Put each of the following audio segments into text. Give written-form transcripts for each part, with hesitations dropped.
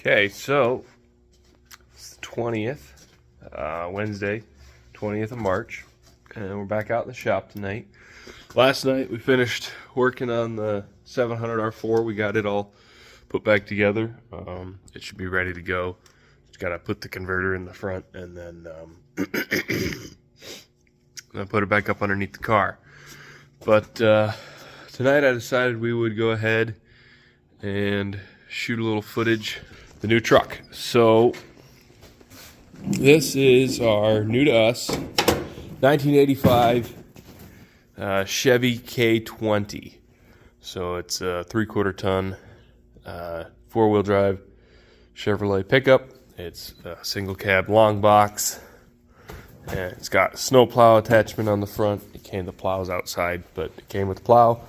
Okay, so it's the 20th, Wednesday, 20th of March, and we're back out in the shop tonight. Last night we finished working on the 700R4. We got it all put back together. It should be ready to go. Just gotta put the converter in the front and then I'll put it back up underneath the car. But tonight I decided we would go ahead and shoot a little footage of the new truck. So this is our new to us 1985 Chevy K20. So it's a 3/4 ton 4-wheel drive Chevrolet pickup. It's a single cab long box, and it's got a snow plow attachment on the front. It came, the plow's outside, but it came with the plow.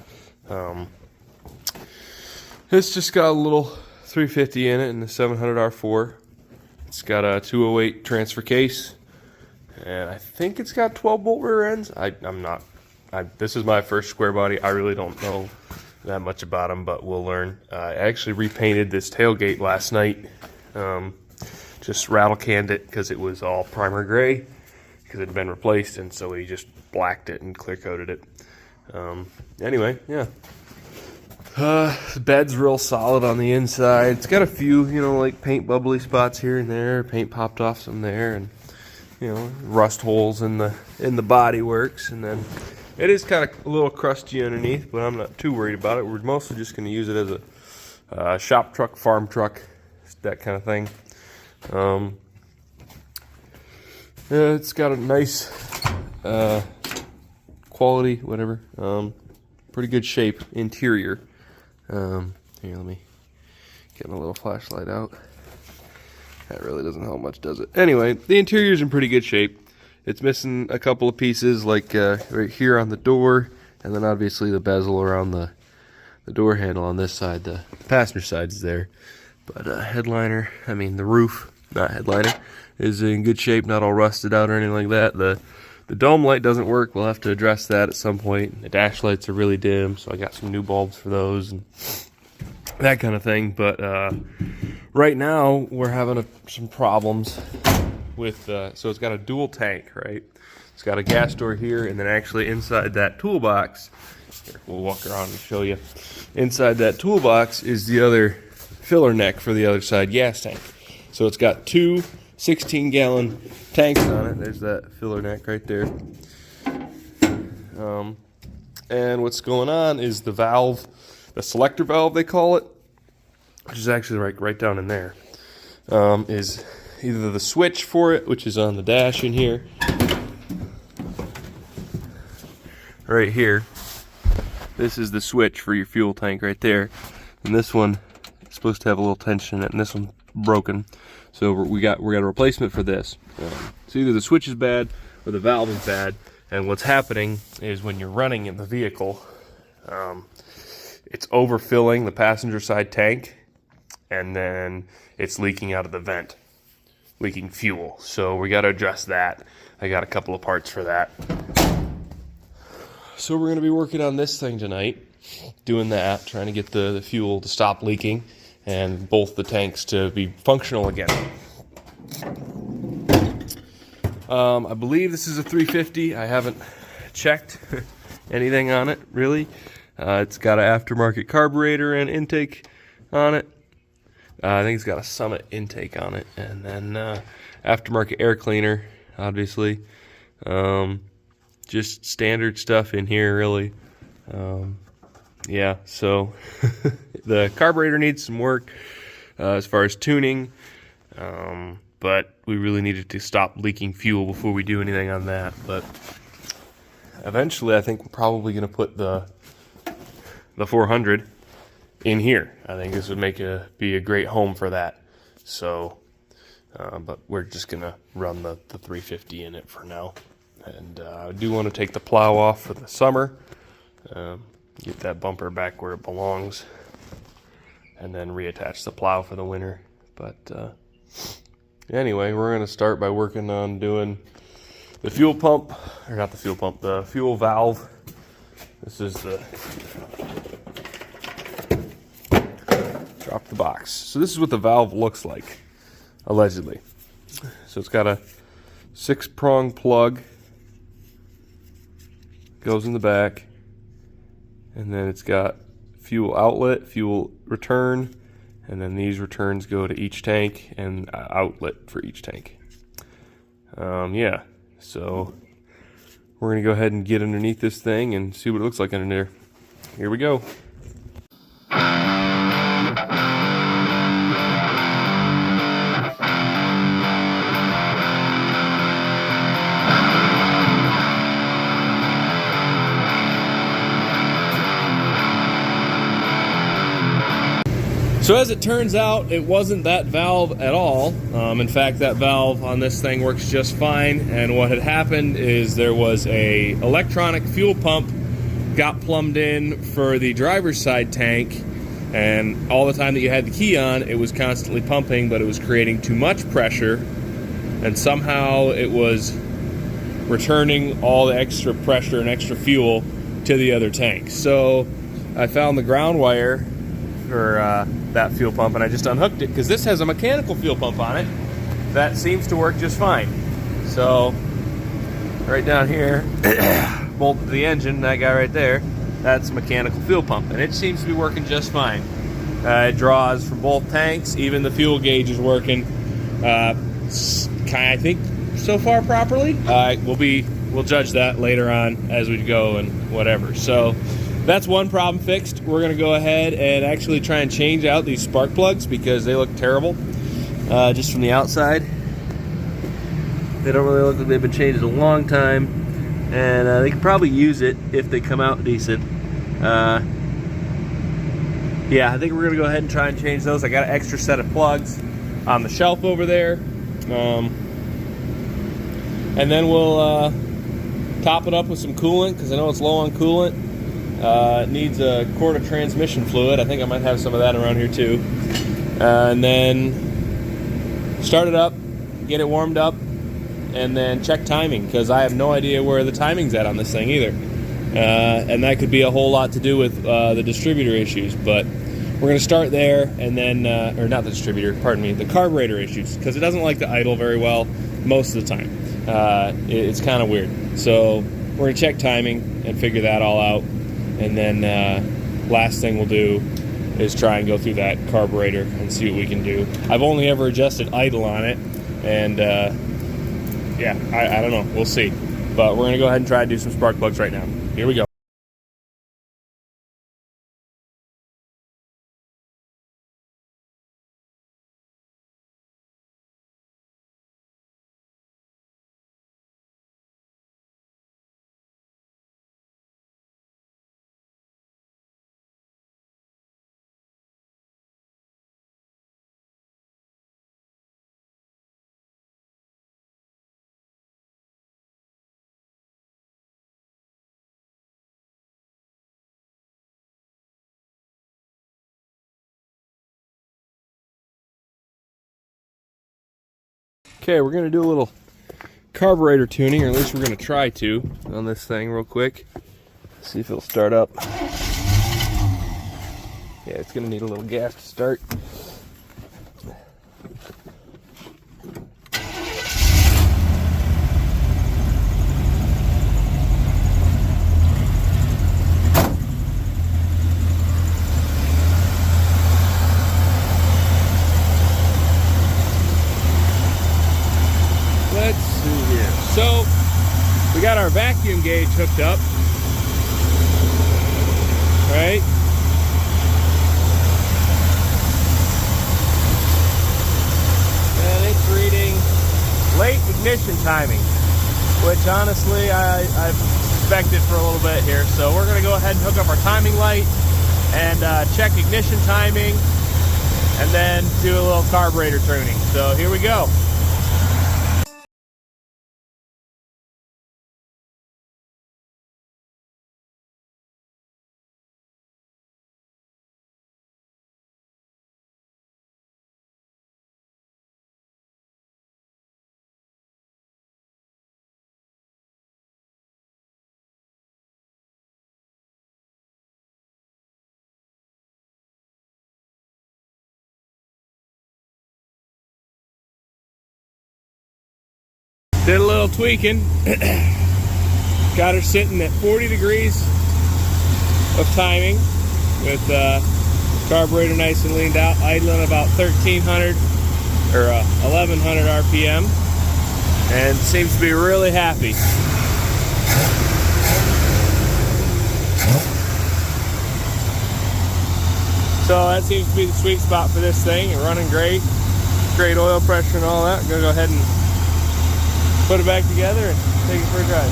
It's just got a little 350 in it and the 700R4. It's got a 208 transfer case, and I think it's got 12-bolt rear ends. This is my first square body. I really don't know that much about them, but we'll learn. I actually repainted this tailgate last night. Just rattle canned it because it was all primer gray because it had been replaced, and so we just blacked it and clear coated it. Anyway, yeah. The bed's real solid on the inside. It's got a few, like paint bubbly spots here and there. Paint popped off some there, and rust holes in the body works. And then it is kind of a little crusty underneath, but I'm not too worried about it. We're mostly just going to use it as a shop truck, farm truck, that kind of thing. It's got a nice quality, whatever. Pretty good shape interior. Here, let me get my little flashlight out. That really doesn't help much, does it? Anyway, the interior's in pretty good shape. It's missing a couple of pieces, like right here on the door, and then obviously the bezel around the door handle on this side. The passenger side's there, but the roof, not headliner, is in good shape, not all rusted out or anything like that. The dome light doesn't work. We'll have to address that at some point. The dash lights are really dim, so I got some new bulbs for those and that kind of thing. But right now we're having some problems with, so it's got a dual tank, right? It's got a gas door here, and then actually inside that toolbox, here, we'll walk around and show you. Inside that toolbox is the other filler neck for the other side gas tank. So it's got two 16-gallon tanks on it. There's that filler neck right there. And what's going on is the valve, the selector valve they call it, which is actually right down in there, is either the switch for it, which is on the dash in here, right here. This is the switch for your fuel tank right there, and this one is supposed to have a little tension in it, and this one's broken. So we got a replacement for this. So either the switch is bad or the valve is bad. And what's happening is when you're running in the vehicle, it's overfilling the passenger side tank, and then it's leaking out of the vent, leaking fuel. So we got to address that. I got a couple of parts for that. So we're going to be working on this thing tonight, doing that, trying to get the fuel to stop leaking and both the tanks to be functional again. I believe this is a 350. I haven't checked anything on it, really. It's got an aftermarket carburetor and intake on it. I think it's got a Summit intake on it, and then aftermarket air cleaner, obviously. Just standard stuff in here, really. Yeah, so the carburetor needs some work as far as tuning, but we really needed to stop leaking fuel before we do anything on that. But eventually I think we're probably going to put the 400 in here. I think this would be a great home for that. So, but we're just going to run the 350 in it for now. And I do want to take the plow off for the summer. Get that bumper back where it belongs, and then reattach the plow for the winter. But anyway, we're going to start by working on doing the fuel pump, or not the fuel pump, the fuel valve. This is the off the box. So this is what the valve looks like, allegedly. So it's got a 6-prong plug, goes in the back, and then it's got fuel outlet, fuel return, and then these returns go to each tank and outlet for each tank. Yeah, so we're gonna go ahead and get underneath this thing and see what it looks like under there. Here we go. So as it turns out, it wasn't that valve at all. In fact, that valve on this thing works just fine. And what had happened is there was a electronic fuel pump got plumbed in for the driver's side tank, and all the time that you had the key on, it was constantly pumping, but it was creating too much pressure, and somehow it was returning all the extra pressure and extra fuel to the other tank. So I found the ground wire for that fuel pump, and I just unhooked it because this has a mechanical fuel pump on it that seems to work just fine. So right down here, bolted to the engine, that guy right there, that's a mechanical fuel pump, and it seems to be working just fine. It draws from both tanks. Even the fuel gauge is working, I think, so far properly. We'll judge that later on as we go and whatever. So that's one problem fixed. We're going to go ahead and actually try and change out these spark plugs because they look terrible just from the outside. They don't really look like they've been changed in a long time, and they could probably use it if they come out decent. Yeah, I think we're going to go ahead and try and change those. I got an extra set of plugs on the shelf over there. And then we'll top it up with some coolant because I know it's low on coolant. It needs a quart of transmission fluid. I think I might have some of that around here too. And then start it up, get it warmed up, and then check timing because I have no idea where the timing's at on this thing either. And that could be a whole lot to do with the distributor issues. But we're going to start there, and then, or not the distributor, pardon me, the carburetor issues, because it doesn't like to idle very well most of the time. It's kind of weird. So we're going to check timing and figure that all out. And then last thing we'll do is try and go through that carburetor and see what we can do. I've only ever adjusted idle on it, and yeah, I don't know. We'll see. But we're going to go ahead and try to do some spark plugs right now. Here we go. Okay, we're going to do a little carburetor tuning, or at least we're going to try to, on this thing real quick. See if it'll start up. Yeah, it's going to need a little gas to start. Let's see here. So we got our vacuum gauge hooked up, right? And it's reading late ignition timing, which honestly I've suspected for a little bit here. So we're going to go ahead and hook up our timing light and check ignition timing, and then do a little carburetor tuning. So here we go. Did a little tweaking. Got her sitting at 40 degrees of timing with carburetor nice and leaned out, idling about 1300 or 1100 RPM, and seems to be really happy. So that seems to be the sweet spot for this thing. It's running great, great oil pressure and all that. I'm gonna go ahead and put it back together and take it for a drive.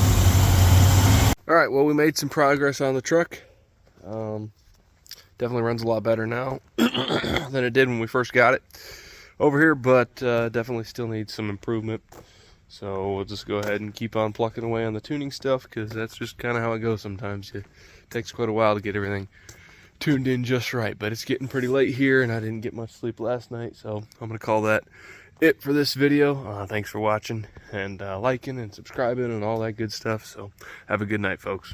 All right, well, we made some progress on the truck. Definitely runs a lot better now than it did when we first got it over here, but definitely still needs some improvement. So we'll just go ahead and keep on plucking away on the tuning stuff, because that's just kind of how it goes sometimes. It takes quite a while to get everything tuned in just right, but it's getting pretty late here and I didn't get much sleep last night, so I'm gonna call that it for this video. Thanks for watching and liking and subscribing and all that good stuff. So have a good night, folks.